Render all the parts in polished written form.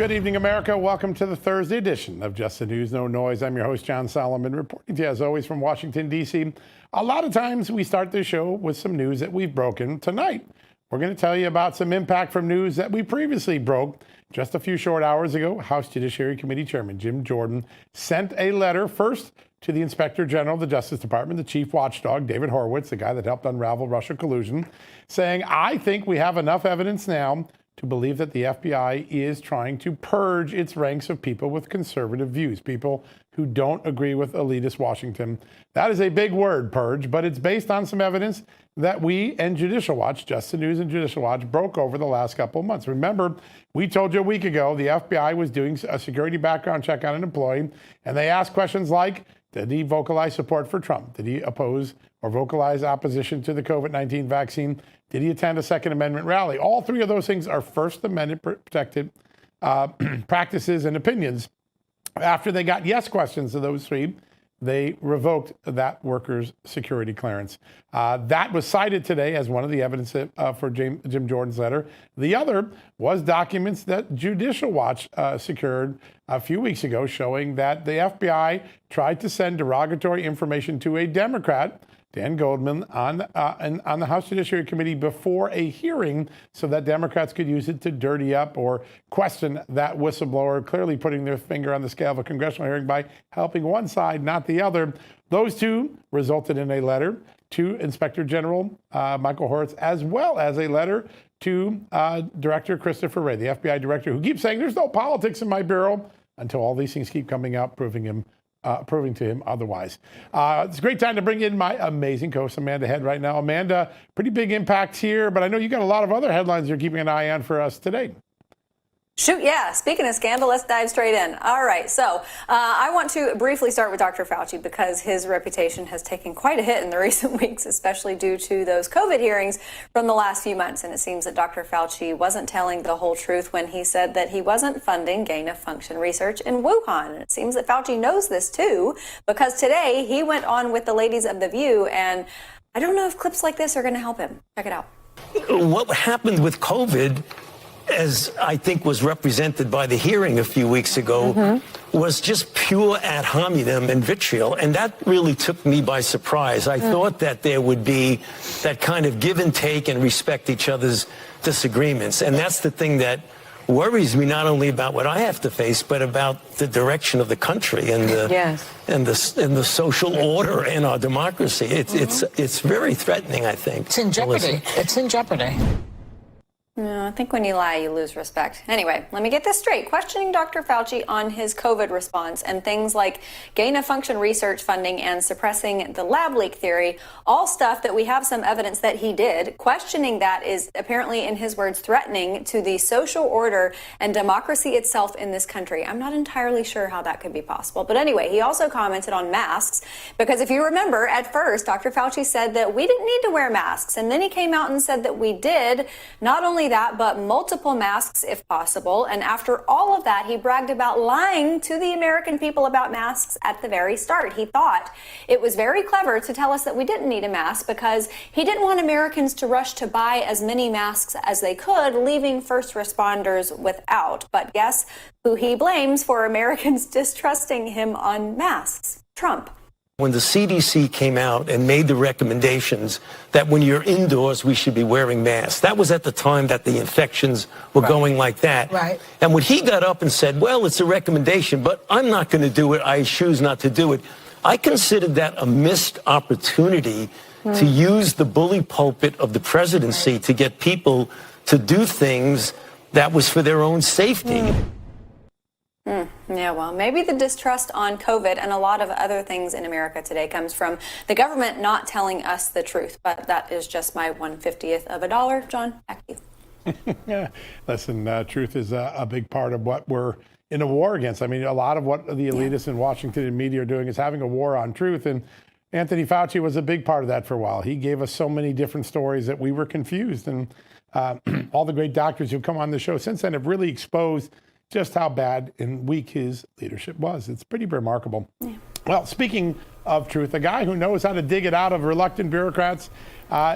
Good evening, America. Welcome to the Thursday edition of Just the News, No Noise. I'm your host, John Solomon, reporting to you, as always, from Washington, D.C. A lot of times we start this show with some news that we've broken. Tonight, we're going to tell you about some impact from news that we previously broke. Just a few short hours ago, House Judiciary Committee Chairman Jim Jordan sent a letter first to the Inspector General of the Justice Department, the chief watchdog, David Horowitz, the guy that helped unravel Russia collusion, saying, I think we have enough evidence now to believe that the FBI is trying to purge its ranks of people with conservative views, people who don't agree with elitist Washington. That is a big word, purge, but it's based on some evidence that we and Judicial Watch, Just the News and Judicial Watch, broke over the last couple of months. Remember, we told you a week ago the FBI was doing a security background check on an employee, and they asked questions like, did he vocalize support for Trump? Did he oppose or vocalize opposition to the COVID-19 vaccine? Did he attend a Second Amendment rally? All three of those things are First Amendment protected practices and opinions. After they got yes questions to those three, they revoked that worker's security clearance. That was cited today as one of the evidence for Jim Jordan's letter. The other was documents that Judicial Watch secured a few weeks ago showing that the FBI tried to send derogatory information to a Democrat, Dan Goldman, on the House Judiciary Committee before a hearing so that Democrats could use it to dirty up or question that whistleblower, clearly putting their finger on the scale of a congressional hearing by helping one side, not the other. Those two resulted in a letter to Inspector General Michael Horowitz, as well as a letter to Director Christopher Wray, the FBI director, who keeps saying there's no politics in my bureau until all these things keep coming out, proving to him otherwise. It's a great time to bring in my amazing co-host, Amanda Head, right now. Amanda, pretty big impact here, but I know you got a lot of other headlines you're keeping an eye on for us today. Shoot, yeah. Speaking of scandal, let's dive straight in. All right. So I want to briefly start with Dr. Fauci because his reputation has taken quite a hit in the recent weeks, especially due to those COVID hearings from the last few months. And it seems that Dr. Fauci wasn't telling the whole truth when he said that he wasn't funding gain-of-function research in Wuhan. And it seems that Fauci knows this, too, because today he went on with the ladies of The View. And I don't know if clips like this are going to help him. Check it out. What happened with COVID, as I think was represented by the hearing a few weeks ago, was just pure ad hominem and vitriol. And that really took me by surprise. I thought that there would be that kind of give and take and respect each other's disagreements. And that's the thing that worries me, not only about what I have to face, but about the direction of the country and the social order in our democracy. It's very threatening, I think. It's in jeopardy. It's in jeopardy. No, I think when you lie, you lose respect. Anyway, let me get this straight. Questioning Dr. Fauci on his COVID response and things like gain-of-function research funding and suppressing the lab leak theory, all stuff that we have some evidence that he did. Questioning that is apparently, in his words, threatening to the social order and democracy itself in this country. I'm not entirely sure how that could be possible. But anyway, he also commented on masks because if you remember, at first, Dr. Fauci said that we didn't need to wear masks. And then he came out and said that we did. Not only that, but multiple masks if possible. And after all of that, he bragged about lying to the American people about masks at the very start. He thought it was very clever to tell us that we didn't need a mask because he didn't want Americans to rush to buy as many masks as they could, leaving first responders without. But guess who he blames for Americans distrusting him on masks? Trump. When the CDC came out and made the recommendations that when you're indoors, we should be wearing masks. That was at the time that the infections were going like that. Right. And when he got up and said, well, it's a recommendation, but I'm not going to do it. I choose not to do it. I considered that a missed opportunity to use the bully pulpit of the presidency to get people to do things that was for their own safety. Yeah, well, maybe the distrust on COVID and a lot of other things in America today comes from the government not telling us the truth. But that is just my 1/50th of a dollar. John, back to you. Yeah, listen, truth is a big part of what we're in a war against. I mean, a lot of what the elitists in Washington and media are doing is having a war on truth. And Anthony Fauci was a big part of that for a while. He gave us so many different stories that we were confused. And all the great doctors who've come on the show since then have really exposed just how bad and weak his leadership was. It's pretty remarkable. Yeah. Well, speaking of truth, a guy who knows how to dig it out of reluctant bureaucrats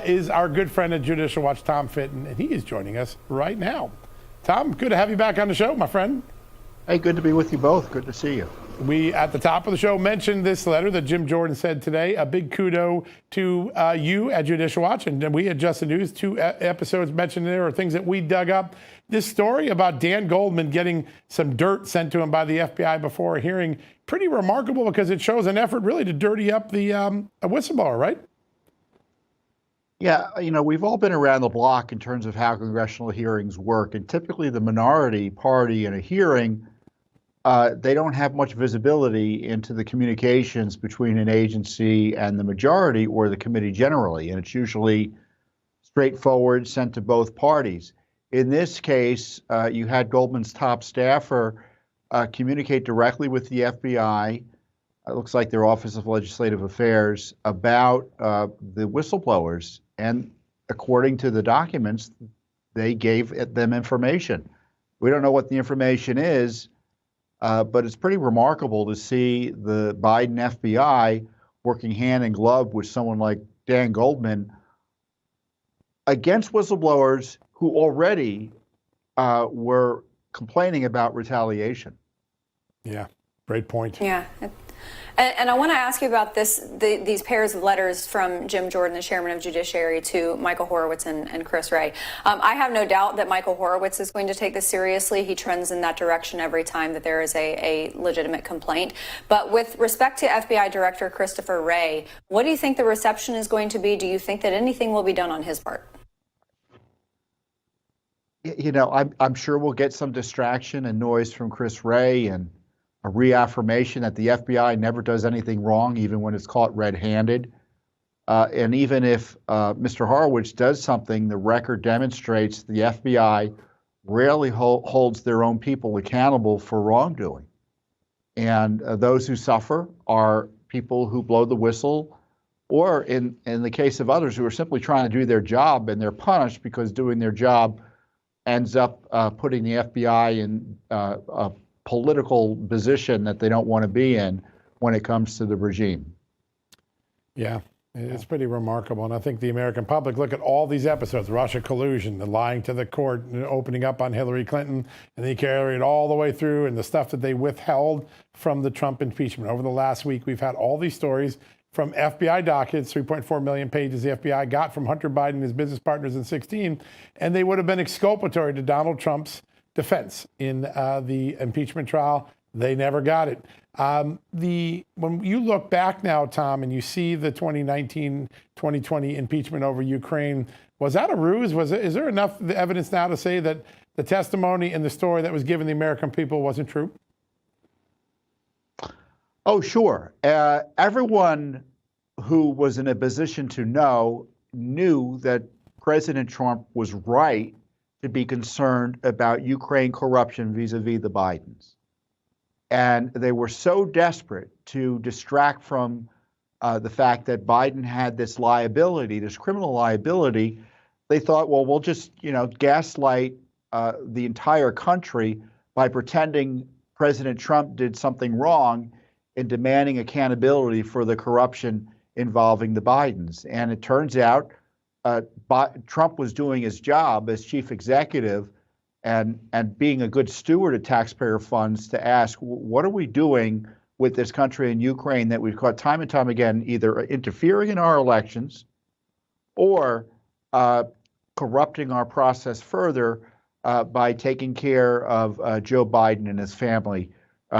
is our good friend at Judicial Watch, Tom Fitton, and he is joining us right now. Tom, good to have you back on the show, my friend. Hey, good to be with you both. Good to see you. We, at the top of the show, mentioned this letter that Jim Jordan said today. A big kudo to you at Judicial Watch. And we at Just the News, two episodes mentioned there are things that we dug up. This story about Dan Goldman getting some dirt sent to him by the FBI before a hearing, pretty remarkable because it shows an effort really to dirty up the a whistleblower, right? Yeah, we've all been around the block in terms of how congressional hearings work. And typically the minority party in a hearing, they don't have much visibility into the communications between an agency and the majority or the committee generally. And it's usually straightforward, sent to both parties. In this case, you had Goldman's top staffer communicate directly with the FBI. It looks like their Office of Legislative Affairs about the whistleblowers. And according to the documents, they gave them information. We don't know what the information is, but it's pretty remarkable to see the Biden FBI working hand in glove with someone like Dan Goldman against whistleblowers who already were complaining about retaliation. Yeah, great point. Yeah. And I want to ask you about these pairs of letters from Jim Jordan, the chairman of Judiciary, to Michael Horowitz and Chris Wray. I have no doubt that Michael Horowitz is going to take this seriously. He trends in that direction every time that there is a legitimate complaint. But with respect to FBI Director Christopher Wray, what do you think the reception is going to be? Do you think that anything will be done on his part? I'm sure we'll get some distraction and noise from Chris Wray and a reaffirmation that the FBI never does anything wrong, even when it's caught red-handed. And even if Mr. Horowitz does something, the record demonstrates the FBI rarely holds their own people accountable for wrongdoing. And those who suffer are people who blow the whistle, or in the case of others who are simply trying to do their job, and they're punished because doing their job ends up putting the FBI in a political position that they don't want to be in when it comes to the regime. Yeah, it's pretty remarkable. And I think the American public, look at all these episodes, Russia collusion, the lying to the court, opening up on Hillary Clinton, and they carry it all the way through, and the stuff that they withheld from the Trump impeachment. Over the last week, we've had all these stories from FBI dockets, 3.4 million pages the FBI got from Hunter Biden and his business partners in 2016, and they would have been exculpatory to Donald Trump's defense in the impeachment trial. They never got it. When you look back now, Tom, and you see the 2019-2020 impeachment over Ukraine, was that a ruse? Is there enough evidence now to say that the testimony and the story that was given the American people wasn't true? Oh, sure. Everyone who was in a position to know knew that President Trump was right to be concerned about Ukraine corruption vis-a-vis the Bidens. And they were so desperate to distract from the fact that Biden had this liability, this criminal liability. They thought, well, we'll just, gaslight the entire country by pretending President Trump did something wrong in demanding accountability for the corruption involving the Bidens. And it turns out Trump was doing his job as chief executive and being a good steward of taxpayer funds to ask, what are we doing with this country in Ukraine that we've caught time and time again either interfering in our elections or corrupting our process further by taking care of Joe Biden and his family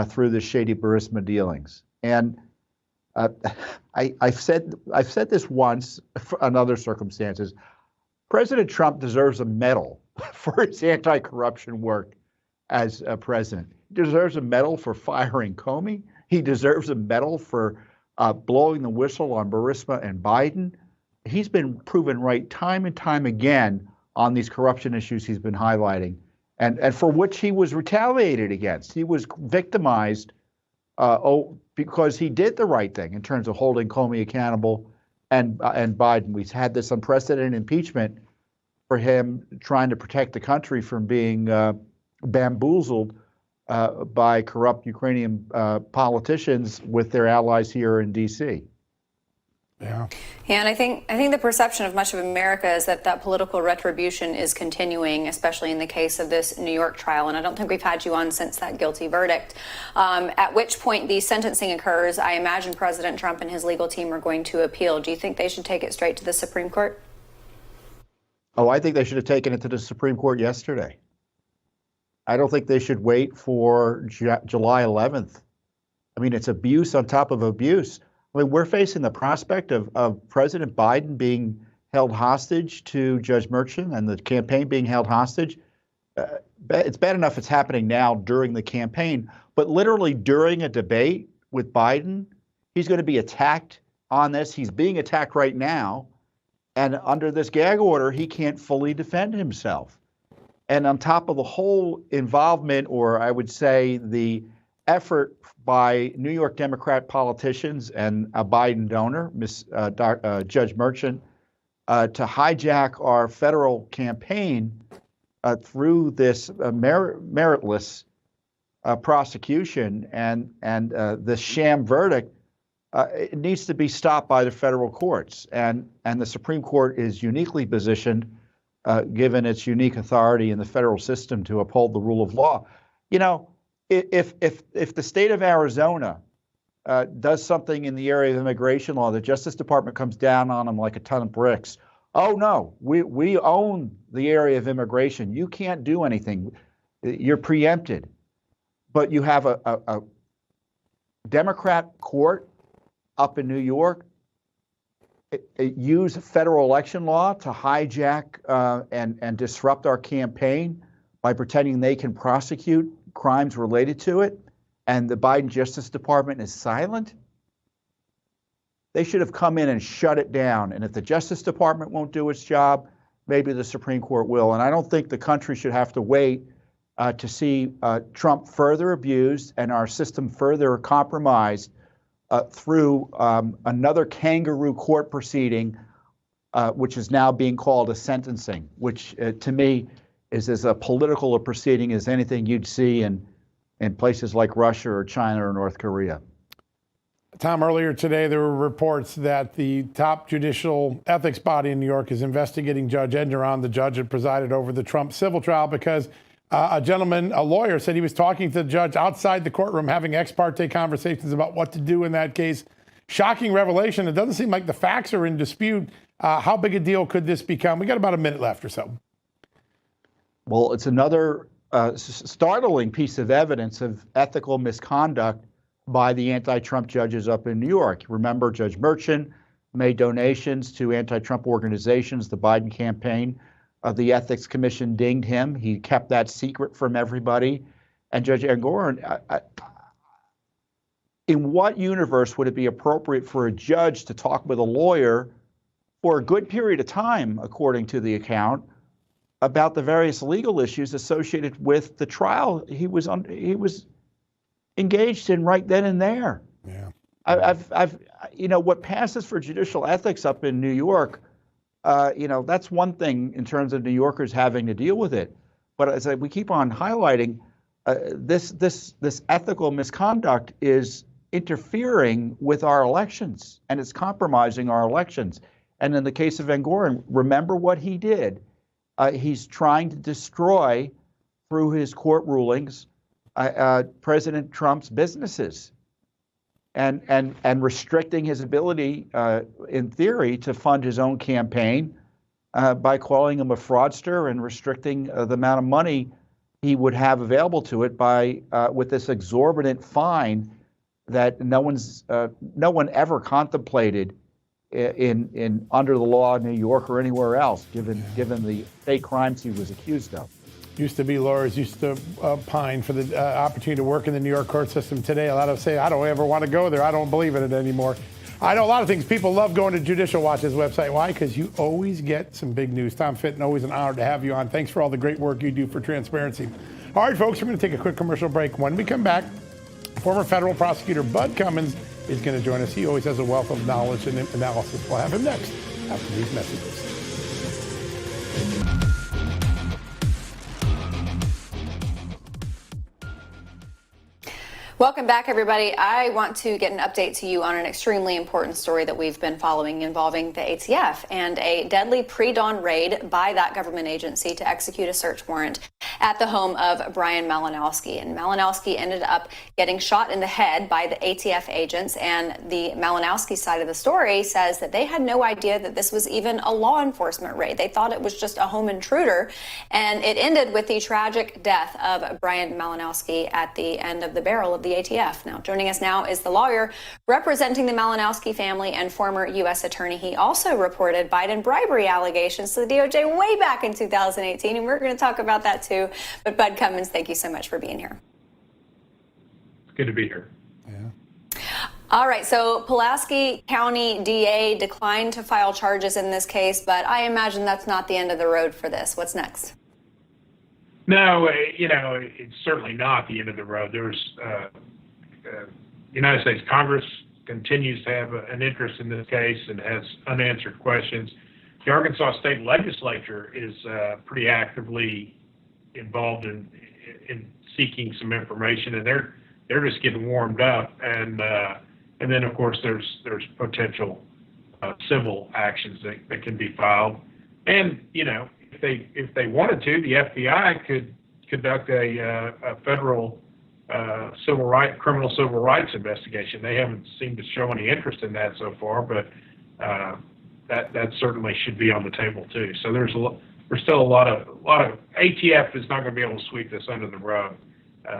through the shady Burisma dealings. And I've said this once in other circumstances. President Trump deserves a medal for his anti-corruption work as president. He deserves a medal for firing Comey. He deserves a medal for blowing the whistle on Burisma and Biden. He's been proven right time and time again on these corruption issues he's been highlighting, and for which he was retaliated against. He was victimized because he did the right thing in terms of holding Comey accountable and Biden. We've had this unprecedented impeachment for him trying to protect the country from being bamboozled by corrupt Ukrainian politicians with their allies here in D.C. Yeah. Yeah, and I think the perception of much of America is that political retribution is continuing, especially in the case of this New York trial. And I don't think we've had you on since that guilty verdict. At which point the sentencing occurs, I imagine President Trump and his legal team are going to appeal. Do you think they should take it straight to the Supreme Court? Oh, I think they should have taken it to the Supreme Court yesterday. I don't think they should wait for July 11th. I mean, it's abuse on top of abuse. I mean, we're facing the prospect of President Biden being held hostage to Judge Merchan and the campaign being held hostage. It's bad enough it's happening now during the campaign, but literally during a debate with Biden, he's going to be attacked on this. He's being attacked right now. And under this gag order, he can't fully defend himself. And on top of the whole involvement, or I would say the effort by New York Democrat politicians and a Biden donor, Judge Merchan, to hijack our federal campaign through this meritless prosecution and the sham verdict, it needs to be stopped by the federal courts. And the Supreme Court is uniquely positioned, given its unique authority in the federal system, to uphold the rule of law. You know, if the state of Arizona does something in the area of immigration law, the Justice Department comes down on them like a ton of bricks. Oh no, we own the area of immigration. You can't do anything. You're preempted. But you have a Democrat court up in New York use federal election law to hijack and disrupt our campaign by pretending they can prosecute crimes related to it, and the Biden Justice Department is silent. They should have come in and shut it down. And if the Justice Department won't do its job, maybe the Supreme Court will. And I don't think the country should have to wait to see Trump further abused and our system further compromised through another kangaroo court proceeding, which is now being called a sentencing, which to me is as a political a proceeding as anything you'd see in places like Russia or China or North Korea. Tom, earlier today, there were reports that the top judicial ethics body in New York is investigating Judge Engeron, the judge that presided over the Trump civil trial, because a lawyer, said he was talking to the judge outside the courtroom, having ex parte conversations about what to do in that case. Shocking revelation. It doesn't seem like the facts are in dispute. How big a deal could this become? We got about a minute left or so. Well, it's another startling piece of evidence of ethical misconduct by the anti-Trump judges up in New York. Remember, Judge Merchan made donations to anti-Trump organizations, the Biden campaign. The Ethics Commission dinged him. He kept that secret from everybody. And Judge Engeron, in what universe would it be appropriate for a judge to talk with a lawyer for a good period of time, according to the account, about the various legal issues associated with the trial he was engaged in right then and there? Yeah. I've what passes for judicial ethics up in New York, that's one thing in terms of New Yorkers having to deal with it. But as we keep on highlighting, this ethical misconduct is interfering with our elections, and it's compromising our elections. And in the case of Engeron, remember what he did. He's trying to destroy, through his court rulings, President Trump's businesses, and restricting his ability, in theory, to fund his own campaign by calling him a fraudster and restricting the amount of money he would have available to it by with this exorbitant fine that no one ever contemplated in under the law in New York or anywhere else, given the fake crimes he was accused of. Used to be lawyers used to pine for the opportunity to work in the New York court system. Today, a lot of say, I don't ever want to go there. I don't believe in it anymore. I know a lot of things. People love going to Judicial Watch's website. Why? Because you always get some big news. Tom Fitton, always an honor to have you on. Thanks for all the great work you do for transparency. All right, folks, we're going to take a quick commercial break. When we come back, former federal prosecutor Bud Cummins is going to join us. He always has a wealth of knowledge and analysis. We'll have him next after these messages. Welcome back, everybody. I want to get an update to you on an extremely important story that we've been following involving the ATF and a deadly pre-dawn raid by that government agency to execute a search warrant at the home of Brian Malinowski. And Malinowski ended up getting shot in the head by the ATF agents. And the Malinowski side of the story says that they had no idea that this was even a law enforcement raid. They thought it was just a home intruder. And it ended with the tragic death of Brian Malinowski at the end of the barrel of the ATF. Now, joining us now is the lawyer representing the Malinowski family and former U.S. attorney. He also reported Biden bribery allegations to the DOJ way back in 2018, and we're going to talk about that too. But Bud Cummins, thank you so much for being here. It's good to be here. Yeah. All right, so Pulaski County DA declined to file charges in this case, but I imagine that's not the end of the road for this. What's next? No, it's certainly not the end of the road. There's the United States Congress continues to have an interest in this case and has unanswered questions. The Arkansas State Legislature is pretty actively involved in seeking some information, and they're just getting warmed up. And then of course there's potential civil actions that can be filed, and if they wanted to, the FBI could conduct a federal criminal civil rights investigation. They haven't seemed to show any interest in that so far, but that certainly should be on the table too. So there's still a lot of ATF is not going to be able to sweep this under the rug,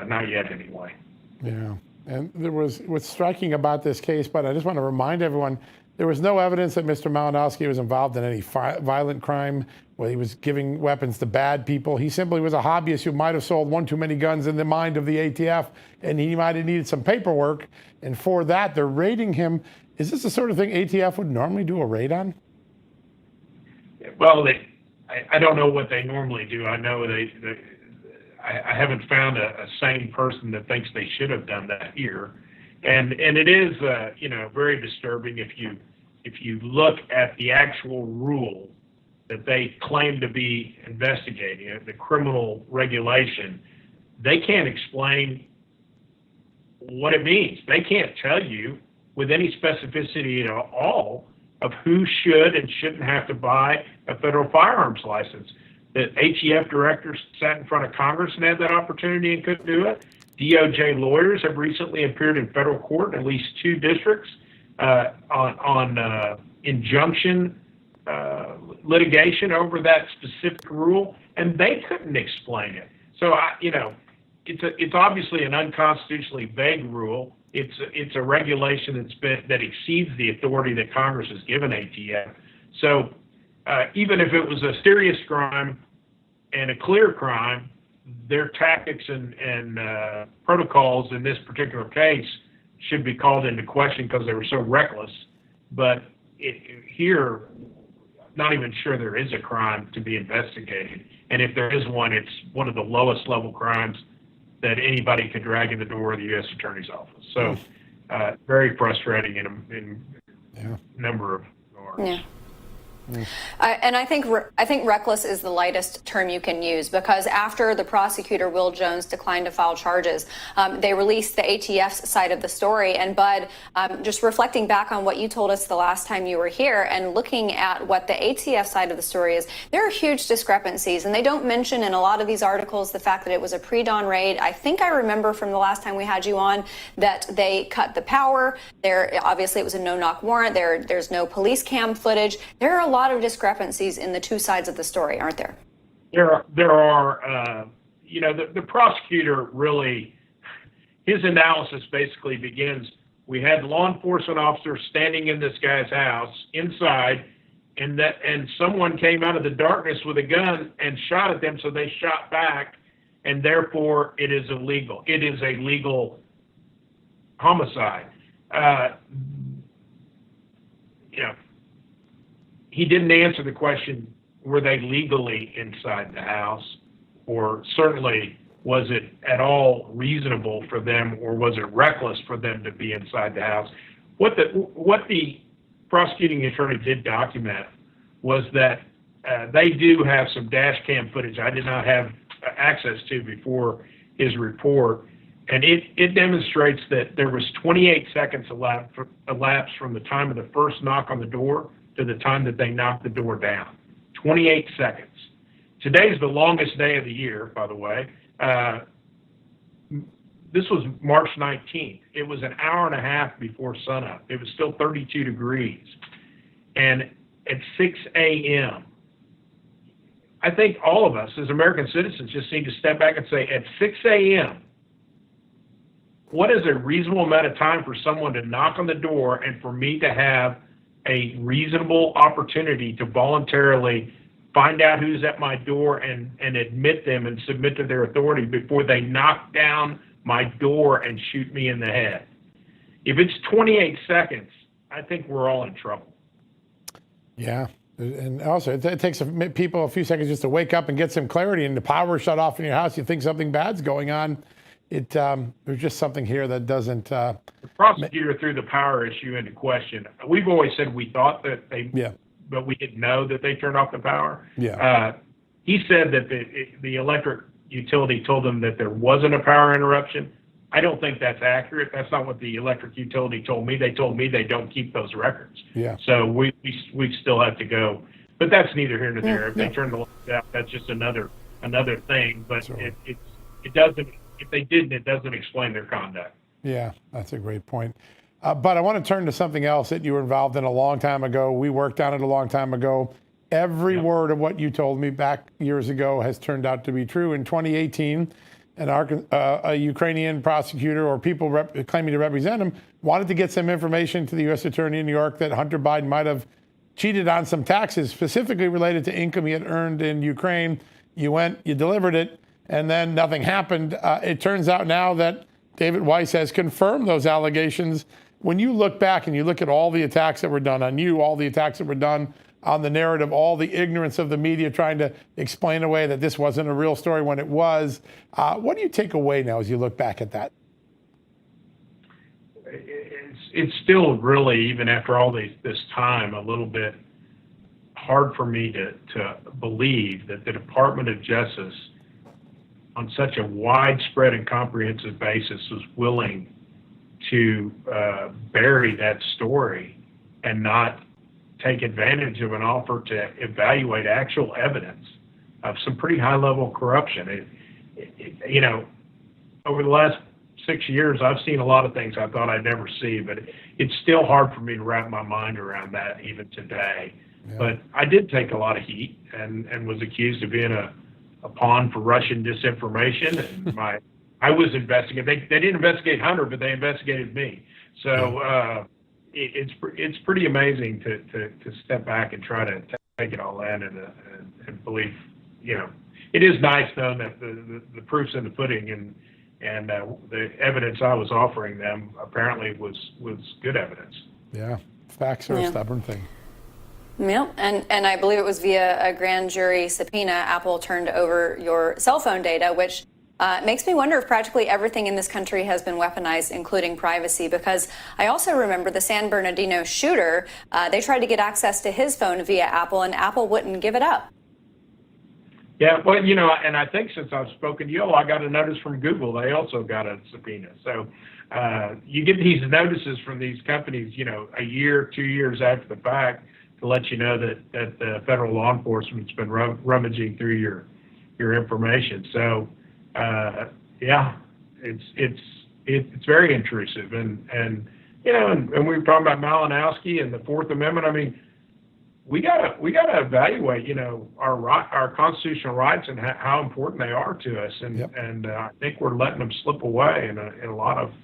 not yet anyway. Yeah, and what's striking about this case, but I just want to remind everyone, there was no evidence that Mr. Malinowski was involved in any violent crime where he was giving weapons to bad people. He simply was a hobbyist who might have sold one too many guns in the mind of the ATF, and he might have needed some paperwork. And for that, they're raiding him. Is this the sort of thing ATF would normally do a raid on? Well, I don't know what they normally do. I know I haven't found a sane person that thinks they should have done that here. And it is very disturbing if you look at the actual rule that they claim to be investigating, the criminal regulation. They can't explain what it means. They can't tell you with any specificity at all of who should and shouldn't have to buy a federal firearms license. The ATF directors sat in front of Congress and had that opportunity and couldn't do it. DOJ lawyers have recently appeared in federal court in at least 2 districts on injunction litigation over that specific rule, and they couldn't explain it. So it's obviously an unconstitutionally vague rule. It's a regulation that exceeds the authority that Congress has given ATF. So even if it was a serious crime and a clear crime, their tactics and protocols in this particular case should be called into question because they were so reckless. But here, not even sure there is a crime to be investigated. And if there is one, it's one of the lowest level crimes that anybody could drag in the door of the U.S. Attorney's Office. So very frustrating in a number of regards. Yeah. And I think reckless is the lightest term you can use, because after the prosecutor, Will Jones, declined to file charges, they released the ATF's side of the story. And Bud, just reflecting back on what you told us the last time you were here and looking at what the ATF side of the story is, there are huge discrepancies. And they don't mention in a lot of these articles the fact that it was a pre-dawn raid. I think I remember from the last time we had you on that they cut the power. Obviously, it was a no-knock warrant. There's no police cam footage. There are a lot of discrepancies in the 2 sides of the story, aren't there? There are. The prosecutor really, his analysis basically begins, we had law enforcement officers standing in this guy's house inside, and someone came out of the darkness with a gun and shot at them, so they shot back, and therefore it is illegal. It is a legal homicide. He didn't answer the question, were they legally inside the house? Or certainly, was it at all reasonable for them, or was it reckless for them to be inside the house? What the prosecuting attorney did document was that they do have some dash cam footage I did not have access to before his report. And it demonstrates that there was 28 seconds elapsed from the time of the first knock on the door to the time that they knocked the door down. 28 seconds. Today's the longest day of the year, by the way. This was March 19th. It was an hour and a half before sunup. It was still 32 degrees. And at 6 a.m., I think all of us as American citizens just need to step back and say, at 6 a.m., what is a reasonable amount of time for someone to knock on the door and for me to have a reasonable opportunity to voluntarily find out who's at my door and admit them and submit to their authority before they knock down my door and shoot me in the head? If it's 28 seconds, I think we're all in trouble. Yeah. And also, it takes people a few seconds just to wake up and get some clarity, and the power shut off in your house. You think something bad's going on. There's just something here that doesn't. The prosecutor threw the power issue into question. We've always said we thought that they, but we didn't know that they turned off the power. Yeah. He said that the electric utility told them that there wasn't a power interruption. I don't think that's accurate. That's not what the electric utility told me. They told me they don't keep those records. Yeah. So we still have to go, but that's neither here nor there. If they turn the lights out, that's just another thing. But Sure. it doesn't. If they didn't, it doesn't explain their conduct. Yeah, that's a great point. But I want to turn to something else that you were involved in a long time ago. We worked on it a long time ago. Every word of what you told me back years ago has turned out to be true. In 2018, a Ukrainian prosecutor or people claiming to represent him wanted to get some information to the U.S. Attorney in New York that Hunter Biden might have cheated on some taxes, specifically related to income he had earned in Ukraine. You went, you delivered it, and then nothing happened. It turns out now that David Weiss has confirmed those allegations. When you look back and you look at all the attacks that were done on you, all the attacks that were done on the narrative, all the ignorance of the media trying to explain away that this wasn't a real story when it was, what do you take away now as you look back at that? It's still really, even after all this time, a little bit hard for me to believe that the Department of Justice, on such a widespread and comprehensive basis, was willing to bury that story and not take advantage of an offer to evaluate actual evidence of some pretty high-level corruption. Over the last 6 years, I've seen a lot of things I thought I'd never see, but it's still hard for me to wrap my mind around that even today. Yeah. But I did take a lot of heat and was accused of being a pawn for Russian disinformation. And I was investigating. They didn't investigate Hunter, but they investigated me. So it's pretty amazing to step back and try to take it all in and believe. It is nice knowing that the proof's in the pudding, and the evidence I was offering them apparently was good evidence. Yeah, facts are a stubborn thing. Yeah, and I believe it was via a grand jury subpoena, Apple turned over your cell phone data, which makes me wonder if practically everything in this country has been weaponized, including privacy, because I also remember the San Bernardino shooter, they tried to get access to his phone via Apple, and Apple wouldn't give it up. Yeah, well, and I think since I've spoken to you, I got a notice from Google. They also got a subpoena. So you get these notices from these companies, a year, 2 years after the fact, to let you know that the federal law enforcement's been rummaging through your information. So it's very intrusive, and we were talking about Malinowski and the Fourth Amendment. I mean, we gotta evaluate our constitutional rights and how important they are to us, and I think we're letting them slip away in a lot of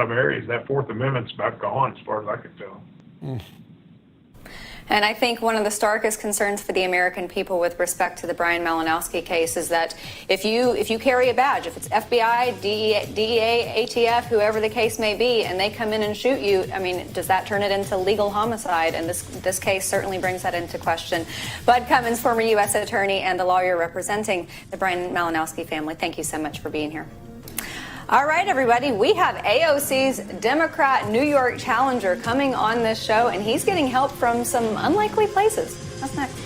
areas. That Fourth Amendment's about gone, as far as I can tell. And I think one of the starkest concerns for the American people with respect to the Brian Malinowski case is that if you carry a badge, if it's FBI, DEA, ATF, whoever the case may be, and they come in and shoot you, I mean, does that turn it into legal homicide? And this case certainly brings that into question. Bud Cummins, former U.S. attorney and the lawyer representing the Brian Malinowski family, thank you so much for being here. All right, everybody, we have AOC's Democrat New York challenger coming on this show, and he's getting help from some unlikely places. That's next.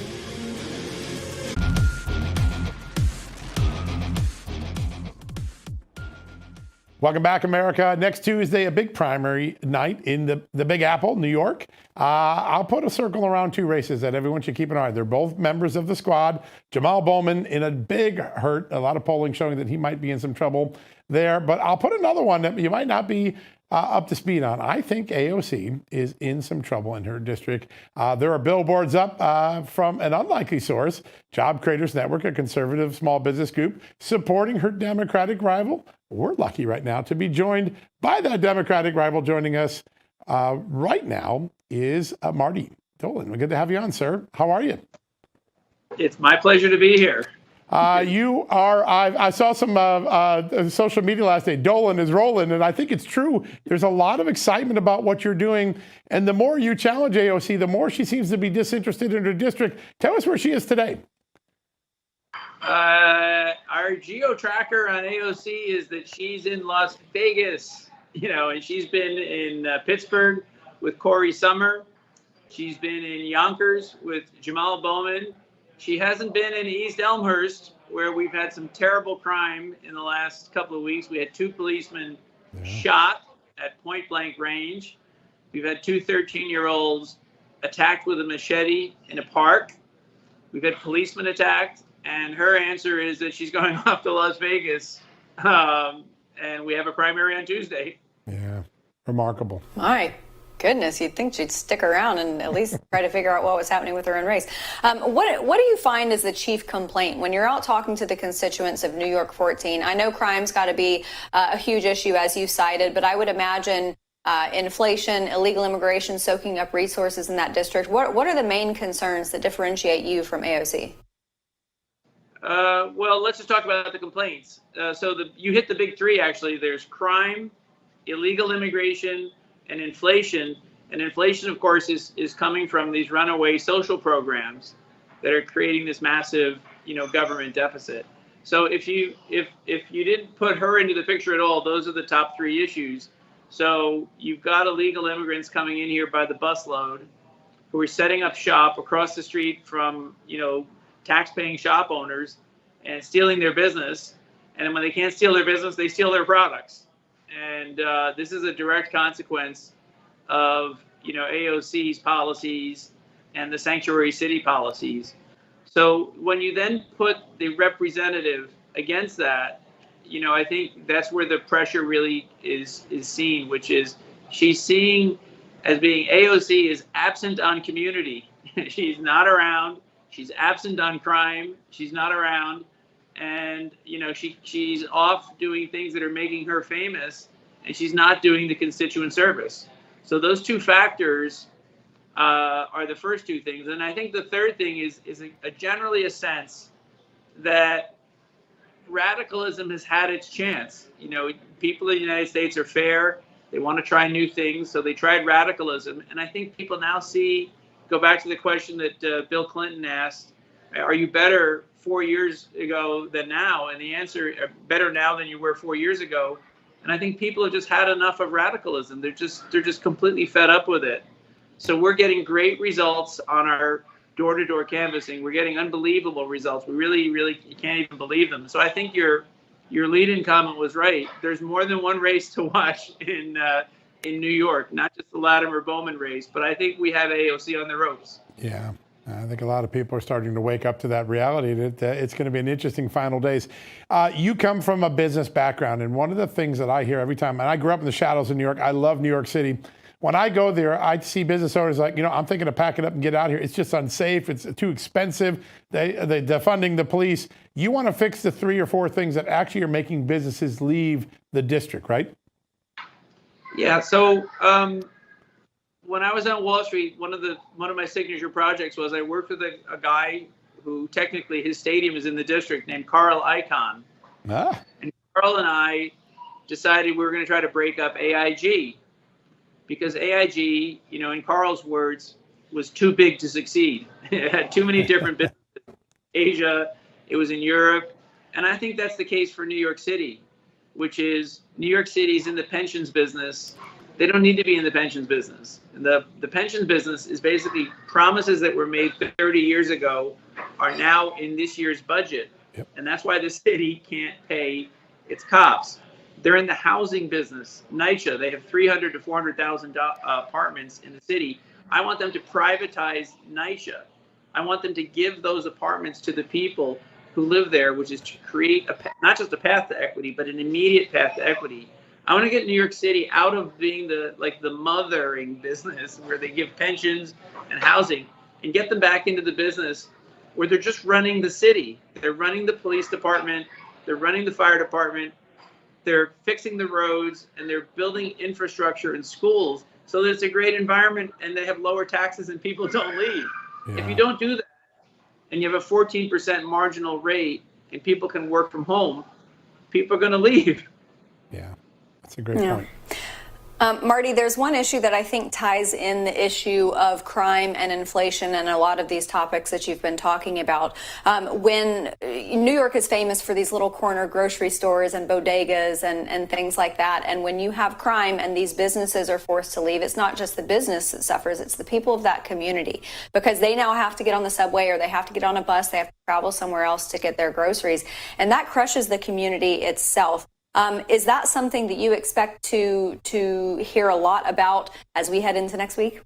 Welcome back, America. Next Tuesday, a big primary night in the Big Apple, New York. I'll put a circle around two races that everyone should keep an eye on. They're both members of the squad. Jamal Bowman in a big hurt. A lot of polling showing that he might be in some trouble there. But I'll put another one that you might not be up to speed on. I think AOC is in some trouble in her district. There are billboards up from an unlikely source, Job Creators Network, a conservative small business group, supporting her Democratic rival. We're lucky right now to be joined by that Democratic rival. Joining us right now is Marty Dolan. Good to have you on, sir. How are you? It's my pleasure to be here. You are, I saw some social media last day. Dolan is rolling, and I think it's true. There's a lot of excitement about what you're doing. And the more you challenge AOC, the more she seems to be disinterested in her district. Tell us where she is today. Our geo tracker on AOC is that she's in Las Vegas, and she's been in Pittsburgh with Corey Summer. She's been in Yonkers with Jamal Bowman. She hasn't been in East Elmhurst, where we've had some terrible crime in the last couple of weeks. We had 2 policemen shot at point blank range. We've had 2 13-year-olds attacked with a machete in a park. We've had policemen attacked. And her answer is that she's going off to Las Vegas, and we have a primary on Tuesday. Yeah, remarkable. My goodness, you'd think she'd stick around and at least try to figure out what was happening with her own race. What do you find is the chief complaint when you're out talking to the constituents of New York 14? I know crime's got to be a huge issue, as you cited, but I would imagine inflation, illegal immigration soaking up resources in that district. What are the main concerns that differentiate you from AOC? Well, let's just talk about the complaints. You hit the big 3, actually. There's crime, illegal immigration, and inflation. And inflation, of course, is coming from these runaway social programs that are creating this massive, government deficit. So if you didn't put her into the picture at all, those are the top 3 issues. So you've got illegal immigrants coming in here by the busload who are setting up shop across the street from, tax-paying shop owners and stealing their business. And when they can't steal their business, they steal their products. And this is a direct consequence of, AOC's policies and the sanctuary city policies. So when you then put the representative against that, I think that's where the pressure really is seen, which is she's seeing as being AOC is absent on community. She's not around. She's absent on crime. She's not around. And, she's off doing things that are making her famous, and she's not doing the constituent service. So those 2 factors are the first 2 things. And I think the third thing is generally a sense that radicalism has had its chance. People in the United States are fair. They want to try new things. So they tried radicalism. And I think people now go back to the question that Bill Clinton asked, are you better 4 years ago than now? And the answer, better now than you were 4 years ago. And I think people have just had enough of radicalism. They're just completely fed up with it. So we're getting great results on our door-to-door canvassing. We're getting unbelievable results. We really, you can't even believe them. So I think your lead-in comment was right. There's more than one race to watch in New York, not just the Latimer Bowman race, but I think we have AOC on the ropes. Yeah, I think a lot of people are starting to wake up to that reality that it's going to be an interesting final days. You come from a business background, and one of the things that I hear every time, and I grew up in the shadows of New York, I love New York City. When I go there, I see business owners like, I'm thinking of packing up and get out of here. It's just unsafe. It's too expensive. They're defunding the police. You want to fix the 3 or 4 things that actually are making businesses leave the district, right? Yeah. So when I was on Wall Street, one of my signature projects was I worked with a guy who technically his stadium is in the district named Carl Icahn. Ah. And Carl and I decided we were going to try to break up AIG because AIG, in Carl's words, was too big to succeed. It had too many different businesses. Asia, it was in Europe. And I think that's the case for New York City, which is New York City's in the pensions business. They don't need to be in the pensions business. And the pensions business is basically promises that were made 30 years ago are now in this year's budget. Yep. And that's why the city can't pay its cops. They're in the housing business. NYCHA, they have 300 to 400,000 apartments in the city. I want them to privatize NYCHA. I want them to give those apartments to the people who live there, which is to create not just a path to equity, but an immediate path to equity. I want to get New York City out of being the mothering business where they give pensions and housing, and get them back into the business where they're just running the city. They're running the police department, they're running the fire department, they're fixing the roads, and they're building infrastructure in schools so that it's a great environment and they have lower taxes and people don't leave. Yeah. If you don't do that, and you have a 14% marginal rate and people can work from home, people are going to leave. Yeah, that's a great point. Marty, there's one issue that I think ties in the issue of crime and inflation and a lot of these topics that you've been talking about. When New York is famous for these little corner grocery stores and bodegas and things like that, and when you have crime and these businesses are forced to leave, it's not just the business that suffers, it's the people of that community, because they now have to get on the subway or they have to get on a bus, they have to travel somewhere else to get their groceries, and that crushes the community itself. Is that something that you expect to hear a lot about as we head into next week?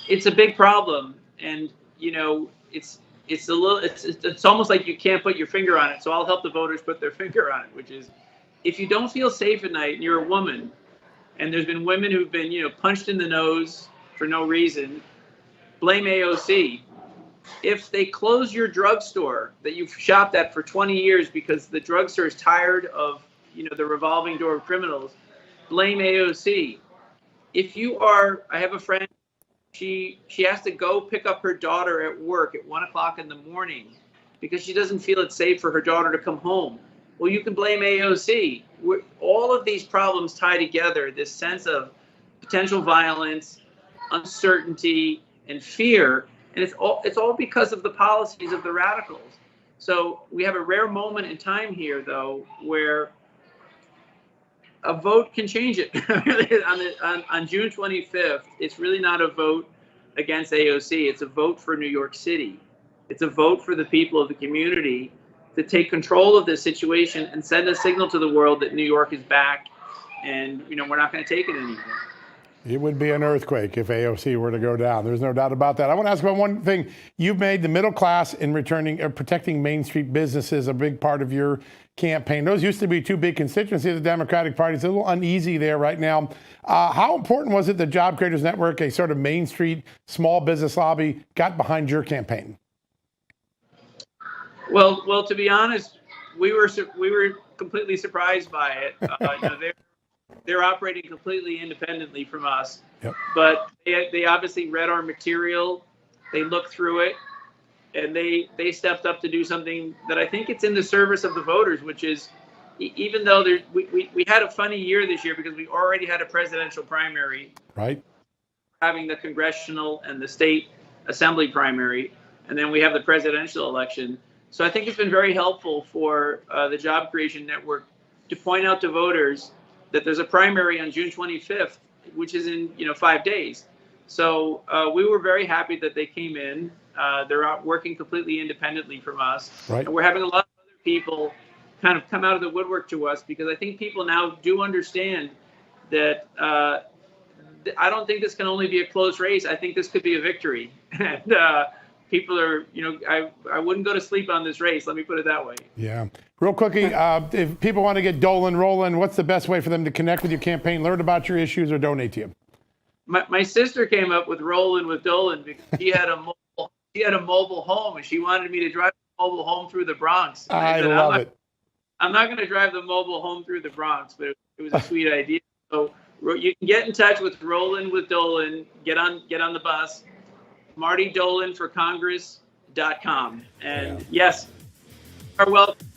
It's a big problem, and it's almost like you can't put your finger on it. So I'll help the voters put their finger on it, which is, if you don't feel safe at night and you're a woman, and there's been women who've been punched in the nose for no reason, blame AOC. If they close your drugstore that you've shopped at for 20 years because the drugstore is tired of the revolving door of criminals, blame AOC. I have a friend, she has to go pick up her daughter at work at 1 o'clock in the morning because she doesn't feel it's safe for her daughter to come home. Well, you can blame AOC. All of these problems tie together, this sense of potential violence, uncertainty, and fear, and it's all because of the policies of the radicals. So we have a rare moment in time here, though, where a vote can change it. on June 25th, it's really not a vote against AOC. It's a vote for New York City. It's a vote for the people of the community to take control of this situation and send a signal to the world that New York is back, and we're not going to take it anymore. It would be an earthquake if AOC were to go down. There's no doubt about that. I want to ask about one thing. You've made the middle class in protecting Main Street businesses a big part of your campaign. Those used to be two big constituencies of the Democratic Party. It's a little uneasy there right now. How important was it the Job Creators Network, a sort of Main Street small business lobby, got behind your campaign? Well, to be honest, we were completely surprised by it. They're operating completely independently from us, yep. But they obviously read our material, they looked through it, and they stepped up to do something that I think it's in the service of the voters, which is, even though we had a funny year this year because we already had a presidential primary, right? Having the congressional and the state assembly primary, and then we have the presidential election. So I think it's been very helpful for the Job Creation Network to point out to voters that there's a primary on June 25th, which is in 5 days. So we were very happy that they came in. They're out working completely independently from us. Right. And we're having a lot of other people kind of come out of the woodwork to us, because I think people now do understand that I don't think this can only be a close race. I think this could be a victory. And people are, I wouldn't go to sleep on this race. Let me put it that way. Yeah. Real quickly, if people want to get Dolan rolling, what's the best way for them to connect with your campaign, learn about your issues, or donate to you? My sister came up with Rolling with Dolan because she had a mobile home, and she wanted me to drive the mobile home through the Bronx. I love it. I'm not going to drive the mobile home through the Bronx, but it was a sweet idea. So you can get in touch with Rolling with Dolan. Get on the bus. MartyDolanForCongress.com. And yes, you are welcome.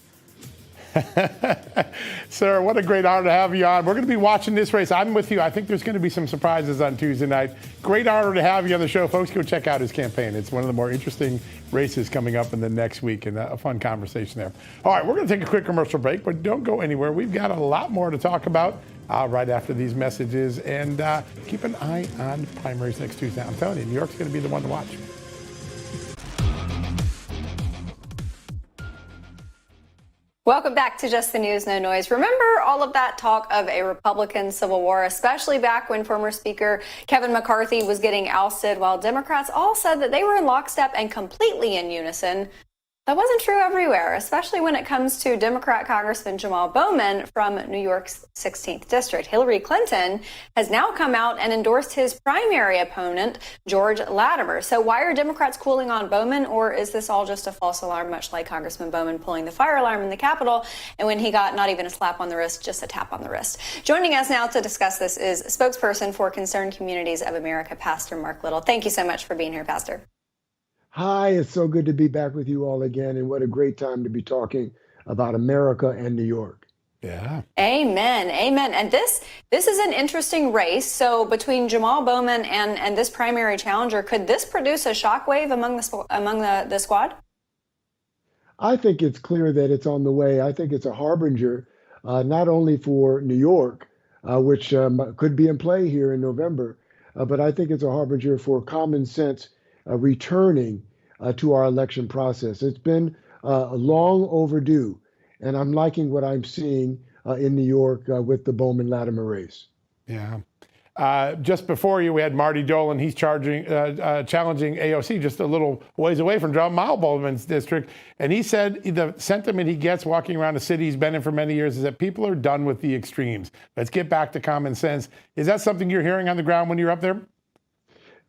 Sir, what a great honor to have you on. We're going to be watching this race. I'm with you. I think there's going to be some surprises on Tuesday night. Great honor to have you on the show. Folks, go check out his campaign. It's one of the more interesting races coming up in the next week, and a fun conversation there. All right, we're going to take a quick commercial break, but don't go anywhere. We've got a lot more to talk about right after these messages, and keep an eye on primaries next Tuesday. I'm telling you, New York's going to be the one to watch. Welcome back to Just the News, No Noise. Remember all of that talk of a Republican civil war, especially back when former Speaker Kevin McCarthy was getting ousted, while Democrats all said that they were in lockstep and completely in unison? That wasn't true everywhere, especially when it comes to Democrat Congressman Jamal Bowman from New York's 16th District. Hillary Clinton has now come out and endorsed his primary opponent, George Latimer. So why are Democrats cooling on Bowman, or is this all just a false alarm, much like Congressman Bowman pulling the fire alarm in the Capitol, and when he got not even a slap on the wrist, just a tap on the wrist? Joining us now to discuss this is spokesperson for Concerned Communities of America, Pastor Mark Little. Thank you so much for being here, Pastor. Hi, it's so good to be back with you all again, and what a great time to be talking about America and New York. Yeah. Amen. Amen. And this is an interesting race. So between Jamal Bowman and this primary challenger, could this produce a shockwave among the squad? I think it's clear that it's on the way. I think it's a harbinger, not only for New York, which could be in play here in November, but I think it's a harbinger for common sense returning to our election process. It's been long overdue, and I'm liking what I'm seeing in New York with the Bowman-Latimer race. Yeah. Just before you, we had Marty Dolan. He's challenging AOC just a little ways away from Jamal Bowman's district. And he said the sentiment he gets walking around the city he's been in for many years is that people are done with the extremes. Let's get back to common sense. Is that something you're hearing on the ground when you're up there?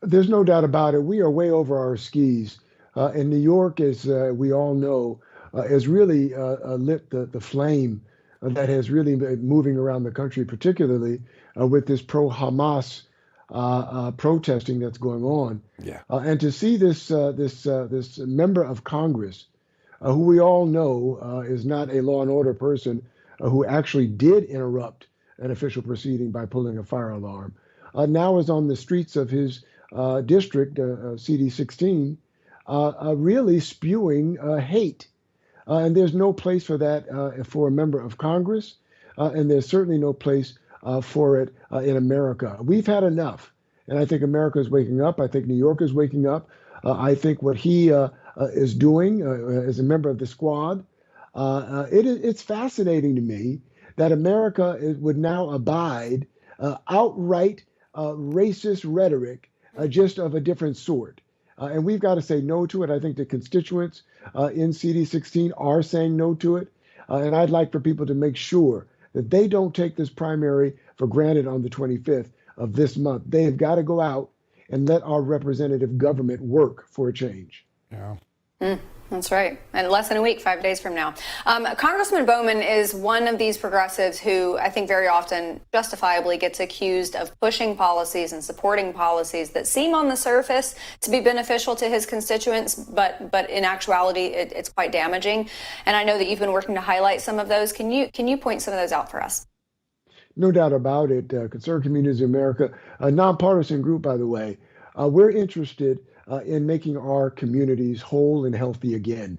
There's no doubt about it. We are way over our skis. And New York, as we all know, has really lit the flame that has really been moving around the country, particularly with this pro-Hamas protesting that's going on. Yeah. And to see this member of Congress, who we all know is not a law and order person, who actually did interrupt an official proceeding by pulling a fire alarm, now is on the streets of his district, CD 16, really spewing hate. And there's no place for that for a member of Congress, and there's certainly no place for it in America. We've had enough, and I think America is waking up. I think New York is waking up. I think what he is doing as a member of the squad, it's fascinating to me that America would now abide outright racist rhetoric just of a different sort. And we've got to say no to it. I think the constituents in CD 16 are saying no to it. And I'd like for people to make sure that they don't take this primary for granted on the 25th of this month. They have got to go out and let our representative government work for a change. Yeah. That's right. And less than a week, 5 days from now. Congressman Bowman is one of these progressives who I think very often justifiably gets accused of pushing policies and supporting policies that seem on the surface to be beneficial to his constituents, but in actuality, it's quite damaging. And I know that you've been working to highlight some of those. Can you point some of those out for us? No doubt about it. Concerned Communities of America, a nonpartisan group, by the way, we're interested in making our communities whole and healthy again.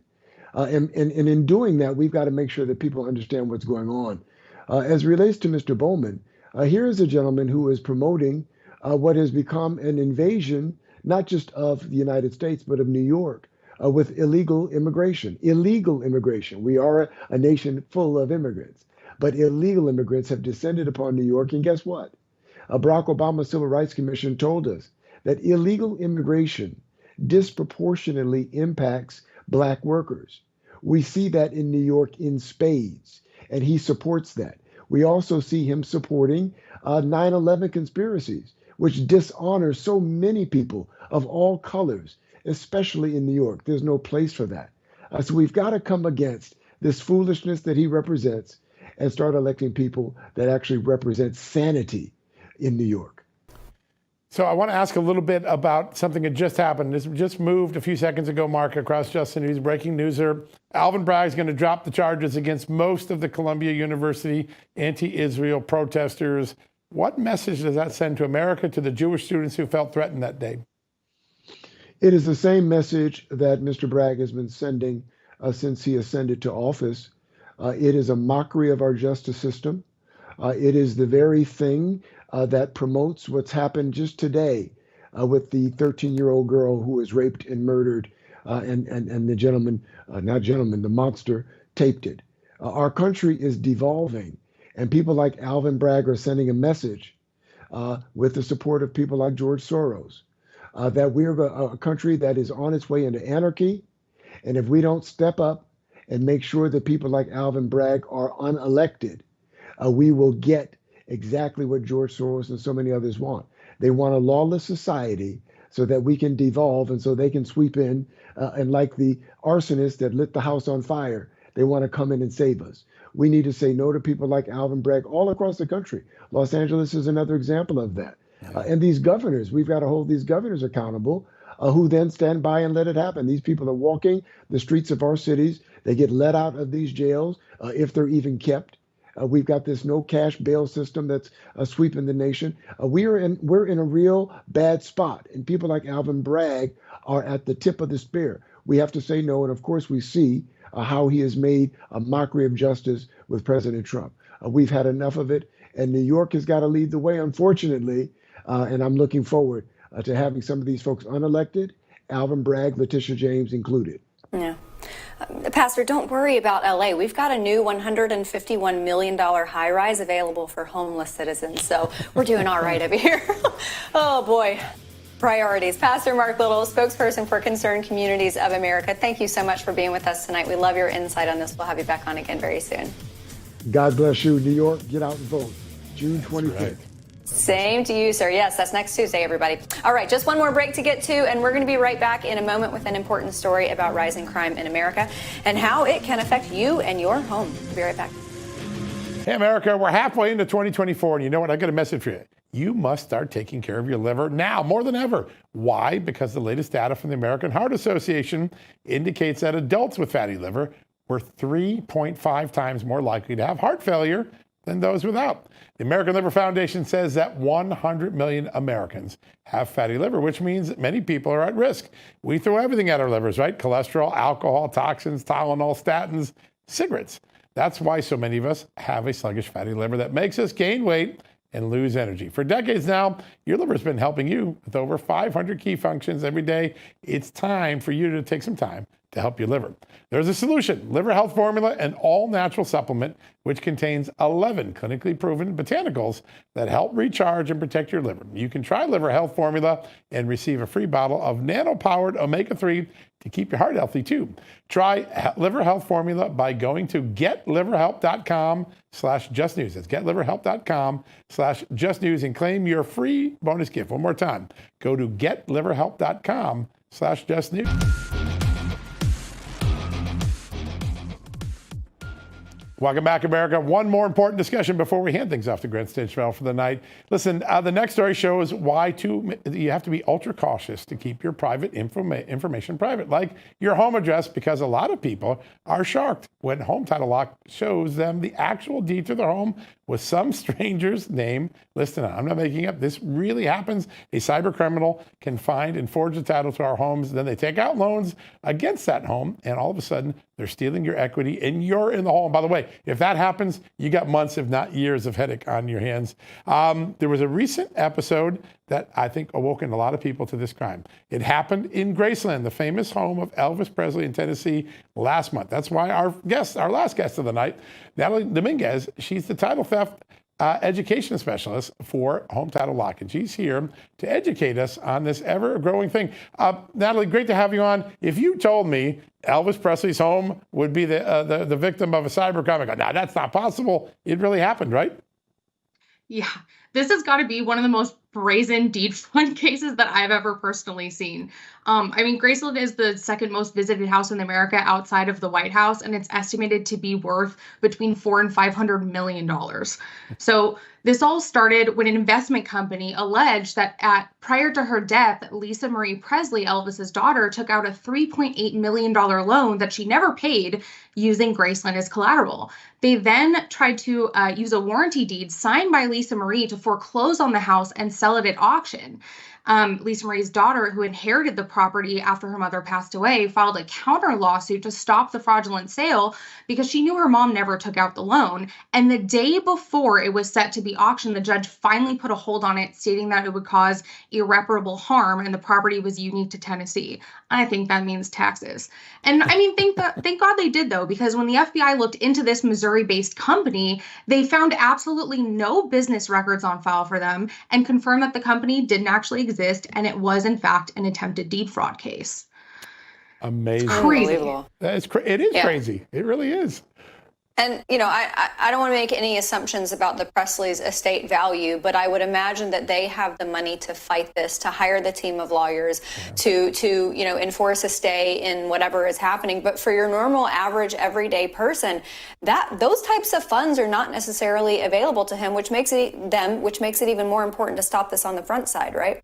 And in doing that, we've got to make sure that people understand what's going on. As it relates to Mr. Bowman, here is a gentleman who is promoting what has become an invasion, not just of the United States, but of New York, with illegal immigration. Illegal immigration. We are a nation full of immigrants, but illegal immigrants have descended upon New York. And guess what? Barack Obama's Civil Rights Commission told us that illegal immigration disproportionately impacts Black workers. We see that in New York in spades, and he supports that. We also see him supporting 9/11 conspiracies, which dishonor so many people of all colors, especially in New York. There's no place for that. So we've got to come against this foolishness that he represents and start electing people that actually represent sanity in New York. So I want to ask a little bit about something that just happened. This just moved a few seconds ago, Mark, across Just the News. Breaking news here. Alvin Bragg's going to drop the charges against most of the Columbia University anti-Israel protesters. What message does that send to America, to the Jewish students who felt threatened that day? It is the same message that Mr. Bragg has been sending since he ascended to office. It is a mockery of our justice system. It is the very thing that promotes what's happened just today with the 13-year-old girl who was raped and murdered, and the gentleman, the monster, taped it. Our country is devolving, and people like Alvin Bragg are sending a message with the support of people like George Soros that we're a country that is on its way into anarchy. And if we don't step up and make sure that people like Alvin Bragg are unelected, we will get exactly what George Soros and so many others want. They want a lawless society so that we can devolve and so they can sweep in and like the arsonist that lit the house on fire, they want to come in and save us. We need to say no to people like Alvin Bragg all across the country. Los Angeles is another example of that. And these governors, we've got to hold these governors accountable who then stand by and let it happen. These people are walking the streets of our cities. They get let out of these jails if they're even kept. We've got this no cash bail system that's sweeping the nation. We're in a real bad spot. And people like Alvin Bragg are at the tip of the spear. We have to say no. And of course, we see how he has made a mockery of justice with President Trump. We've had enough of it. And New York has got to lead the way, unfortunately. And I'm looking forward to having some of these folks unelected, Alvin Bragg, Letitia James included. Yeah. Pastor, don't worry about LA. We've got a new $151 million high rise available for homeless citizens. So we're doing all right over here. Oh, boy. Priorities. Pastor Mark Little, spokesperson for Concerned Communities of America. Thank you so much for being with us tonight. We love your insight on this. We'll have you back on again very soon. God bless you, New York. Get out and vote. June 25th. Right. Same to you, sir. Yes, that's next Tuesday, everybody. All right, just one more break to get to, and we're going to be right back in a moment with an important story about rising crime in America and how it can affect you and your home. We'll be right back. Hey, America, we're halfway into 2024, and you know what? I got a message for you. You must start taking care of your liver now more than ever. Why? Because the latest data from the American Heart Association indicates that adults with fatty liver were 3.5 times more likely to have heart failure than those without. The American Liver Foundation says that 100 million Americans have fatty liver, which means that many people are at risk. We throw everything at our livers, right? Cholesterol, alcohol, toxins, Tylenol, statins, cigarettes. That's why so many of us have a sluggish fatty liver that makes us gain weight and lose energy. For decades now, your liver's been helping you with over 500 key functions every day. It's time for you to take some time to help your liver. There's a solution, Liver Health Formula, an all-natural supplement which contains 11 clinically proven botanicals that help recharge and protect your liver. You can try Liver Health Formula and receive a free bottle of nano-powered omega-3 to keep your heart healthy too. Try Liver Health Formula by going to getliverhelp.com/justnews. That's getliverhelp.com/justnews and claim your free bonus gift. One more time, go to getliverhelp.com/justnews. Welcome back, America. One more important discussion before we hand things off to Grant Stinchfeld for the night. Listen, the next story shows why you have to be ultra cautious to keep your private information private, like your home address, because a lot of people are shocked when Home Title Lock shows them the actual deed to their home with some stranger's name listed on. I'm not making up. This really happens. A cyber criminal can find and forge the title to our homes. Then they take out loans against that home, and all of a sudden, they're stealing your equity, and you're in the hole. And by the way, if that happens, you got months, if not years, of headache on your hands. There was a recent episode that I think awoken a lot of people to this crime. It happened in Graceland, the famous home of Elvis Presley in Tennessee, last month. That's why our last guest of the night, Natalie Dominguez, she's the title theft education specialist for Home Title Lock, and she's here to educate us on this ever-growing thing. Natalie, great to have you on. If you told me Elvis Presley's home would be the victim of a cyber crime, I go, no, that's not possible. It really happened, right? Yeah, this has got to be one of the most brazen deed fund cases that I've ever personally seen. Graceland is the second most visited house in America outside of the White House, and it's estimated to be worth between $400 and $500 million. So this all started when an investment company alleged that prior to her death, Lisa Marie Presley, Elvis's daughter, took out a $3.8 million loan that she never paid using Graceland as collateral. They then tried to use a warranty deed signed by Lisa Marie to foreclose on the house and sell it at auction. Lisa Marie's daughter, who inherited the property after her mother passed away, filed a counter lawsuit to stop the fraudulent sale because she knew her mom never took out the loan. And the day before it was set to be auctioned, the judge finally put a hold on it, stating that it would cause irreparable harm and the property was unique to Tennessee. I think that means taxes. And I mean, thank God they did, though, because when the FBI looked into this Missouri-based company, they found absolutely no business records on file for them and confirmed that the company didn't actually exist and it was, in fact, an attempted deed fraud case. Amazing. Crazy. It is crazy. It really is. And, you know, I don't want to make any assumptions about the Presley's estate value, but I would imagine that they have the money to fight this, to hire the team of lawyers, to you know, enforce a stay in whatever is happening. But for your normal, average, everyday person, those types of funds are not necessarily available to him, which makes it even more important to stop this on the front side, right?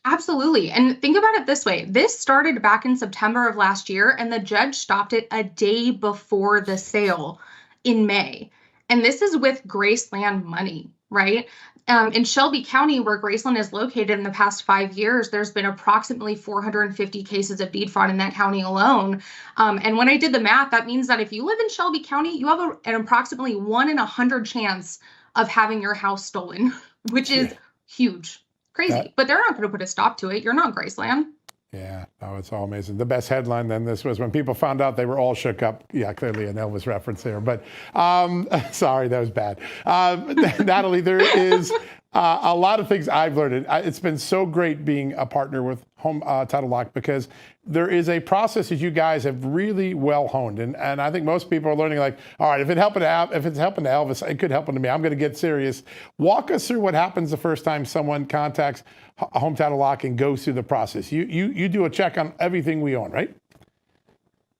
Absolutely. And think about it this way. This started back in September of last year, and the judge stopped it a day before the sale in May. And this is with Graceland money, right? In Shelby County, where Graceland is located, in the past 5 years, there's been approximately 450 cases of deed fraud in that county alone. And when I did the math, that means that if you live in Shelby County, you have an approximately 1 in 100 chance of having your house stolen, which is huge. Crazy, but they're not going to put a stop to it. You're not Graceland. Yeah, oh, it's all amazing. The best headline then this was when people found out they were all shook up. Yeah, clearly an Elvis reference there, but sorry, that was bad. Natalie, there is a lot of things I've learned. It's been so great being a partner with Home Title Lock because there is a process that you guys have really well honed. And I think most people are learning like, all right, if it's helping to Elvis, it could happen to me. I'm going to get serious. Walk us through what happens the first time someone contacts Home Title Lock and goes through the process. You do a check on everything we own, right?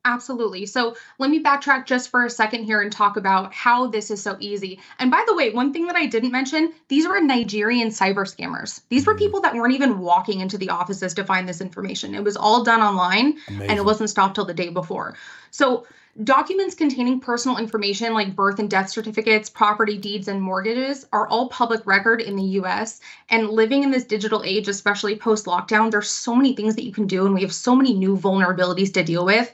Absolutely. So let me backtrack just for a second here and talk about how this is so easy. And by the way, one thing that I didn't mention, these were Nigerian cyber scammers. These were people that weren't even walking into the offices to find this information. It was all done online. Amazing. And it wasn't stopped till the day before. So documents containing personal information like birth and death certificates, property deeds, and mortgages are all public record in the US. And living in this digital age, especially post-lockdown, there's so many things that you can do, and we have so many new vulnerabilities to deal with.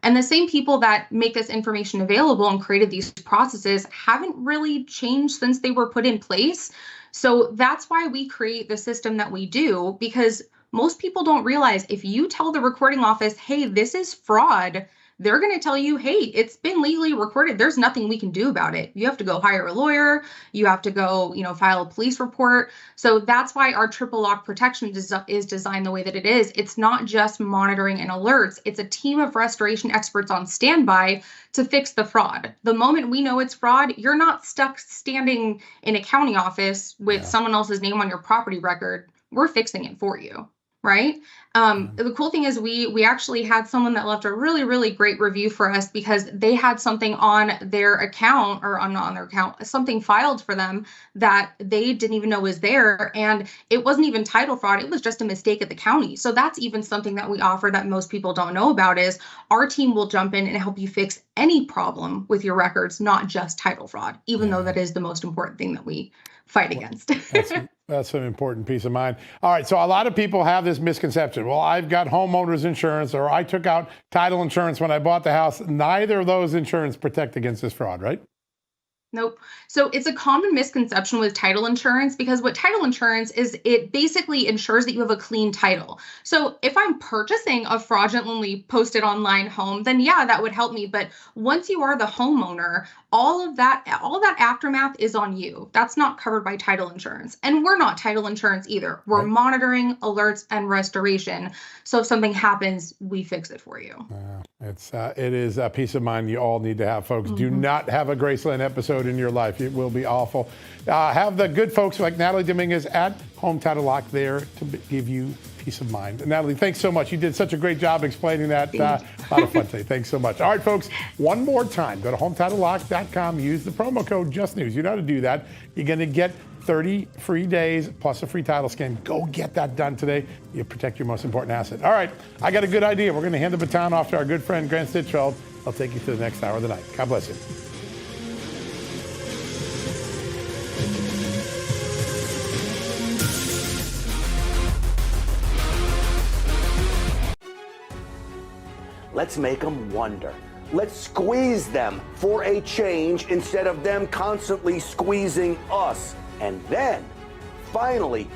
And the same people that make this information available and created these processes haven't really changed since they were put in place. So that's why we create the system that we do, because most people don't realize if you tell the recording office, hey, this is fraud, they're going to tell you, hey, it's been legally recorded. There's nothing we can do about it. You have to go hire a lawyer. You have to go, file a police report. So that's why our triple lock protection is designed the way that it is. It's not just monitoring and alerts. It's a team of restoration experts on standby to fix the fraud. The moment we know it's fraud, you're not stuck standing in a county office with someone else's name on your property record. We're fixing it for you. Right. The cool thing is we actually had someone that left a really, really great review for us because they had something on their account or not on their account, something filed for them that they didn't even know was there. And it wasn't even title fraud. It was just a mistake at the county. So that's even something that we offer that most people don't know about is our team will jump in and help you fix any problem with your records, not just title fraud, even though that is the most important thing that we fight against. That's an important peace of mind. All right, so a lot of people have this misconception. Well, I've got homeowners insurance or I took out title insurance when I bought the house. Neither of those insurance protect against this fraud, right? Nope. So it's a common misconception with title insurance because what title insurance is, it basically ensures that you have a clean title. So if I'm purchasing a fraudulently posted online home, then yeah, that would help me. But once you are the homeowner, all that aftermath is on you. That's not covered by title insurance. And we're not title insurance either. We're monitoring, alerts, and restoration. So if something happens, we fix it for you. It is a peace of mind you all need to have, folks. Do not have a Graceland episode in your life. It will be awful. Have the good folks like Natalie Dominguez at Home Title Lock there to give you peace of mind. Natalie, thanks so much. You did such a great job explaining that. A lot of fun today. Thanks so much. All right, folks, one more time. Go to HometitleLock.com. Use the promo code JustNews. You know how to do that. You're going to get 30 free days plus a free title scan. Go get that done today. You protect your most important asset. All right, I got a good idea. We're going to hand the baton off to our good friend, Grant Stitchfeld. I'll take you to the next hour of the night. God bless you. Let's make them wonder. Let's squeeze them for a change instead of them constantly squeezing us. And then, finally,